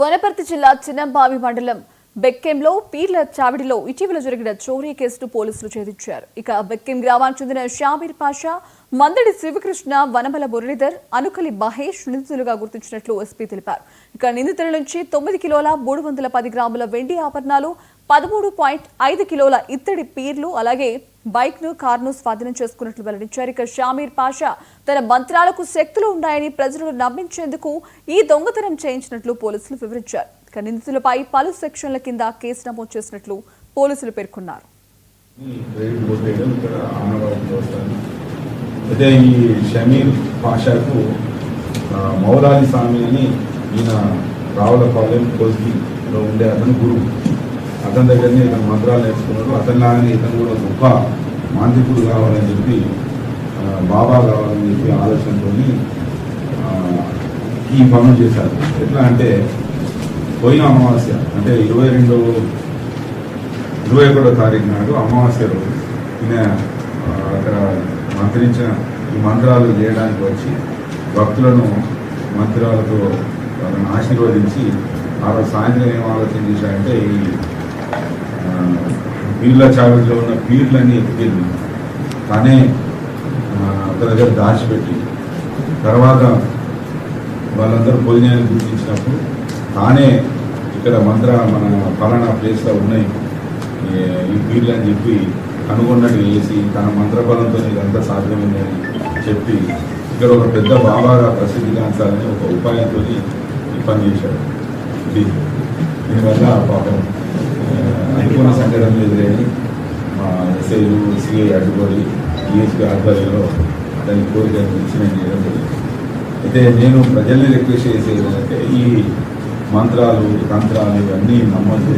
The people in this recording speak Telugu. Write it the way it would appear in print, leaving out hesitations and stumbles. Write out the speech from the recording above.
వనపర్తి జిల్లా చిన్నంబావి మండలం బెక్కెంలో పీర్ల చావిడిలో ఇటీవల జరిగిన చోరీ కేసును పోలీసులు ఛేదించారు. ఇక బెక్కెం గ్రామానికి చెందిన షామీర్ పాషా, మందడి శివకృష్ణ, వనమల మురళీధర్, అనుకలి మహేష్ నిందితులుగా గుర్తించినట్లు ఎస్పీ తెలిపారు. ఇక నిందితుల నుంచి 9 కిలోల 310 గ్రాముల వెండి ఆభరణాలు, 13.5 కిలోల ఇత్తడి పీర్లు, అలాగే బైక్ ను, కారును స్వాధీనం చేసుకున్నట్లు వెల్లడించారు. ఇక షామీర్ పాషా తన మంత్రాలకు శక్తులు ఉన్నాయని ప్రజలను నమ్మించేందుకు ఈ దొంగతనం చేయించినట్లు పోలీసులు వివరించారు. ఇక నిందితులపై పలు సెక్షన్ల కింద కేసు నమోదు చేసినట్లు పోలీసులు పేర్కొన్నారు. ఈ షమీర్ పాషాకు మౌలాలి స్వామి అని ఈయన రావులపాలెం కోస్గిలో ఉండే అతను గురువు. అతని దగ్గరనే ఇతను మంత్రాలు నేర్చుకున్నాడు. అతనిలాగానే ఇతను కూడా గొప్ప మాంత్రికుడు కావాలని చెప్పి, బాబా కావాలని చెప్పి ఆలోచనతో ఈ పనులు చేశారు. ఎట్లా అంటే పోయిన అమావాస్య అంటే 21వ తారీఖు నాడు అమావాస్య రోజు ఈయన అక్కడ మంత్రించిన ఈ మంత్రాలు చేయడానికి వచ్చి భక్తులను మంత్రాలతో వాళ్ళని ఆశీర్వదించి ఆ రోజు సాయంత్రం ఏం ఆలోచన చేశారంటే ఈ పీర్ల చావిడిలో ఉన్న పీర్లన్నీ ఎత్తుకెళ్ళి తానే ఒక దగ్గర దాచిపెట్టి తర్వాత వాళ్ళందరూ భోజనాన్ని గుర్తించినప్పుడు తానే ఇక్కడ మన ఫలానా ప్లేస్లో ఉన్నాయి ఈ పీర్లు అని చెప్పి కనుగొన్నట్టు వేసి తన మంత్రబలంతో ఇదంతా సాధ్యమైందని చెప్పి ఇక్కడ ఒక పెద్ద బాబాగా ప్రసిద్ధిగాంచాలని ఒక ఉపాయంతో ఈ పని చేశాడు. దీనివల్ల పాపం అనుకున్న సంఘటనలు ఎదురైన మా ఎస్ఐలు, సిఐ అడ్డుపడి డిఎస్పీ ఆధ్వర్యంలో దాని కోరికను ఇన్సిడెంట్ చేయడం జరిగింది. అయితే నేను ప్రజల్ని రిక్వెస్ట్ చేసేది ఏంటంటే ఈ మంత్రాలు, తంత్రాలు ఇవన్నీ నమ్మొద్దు.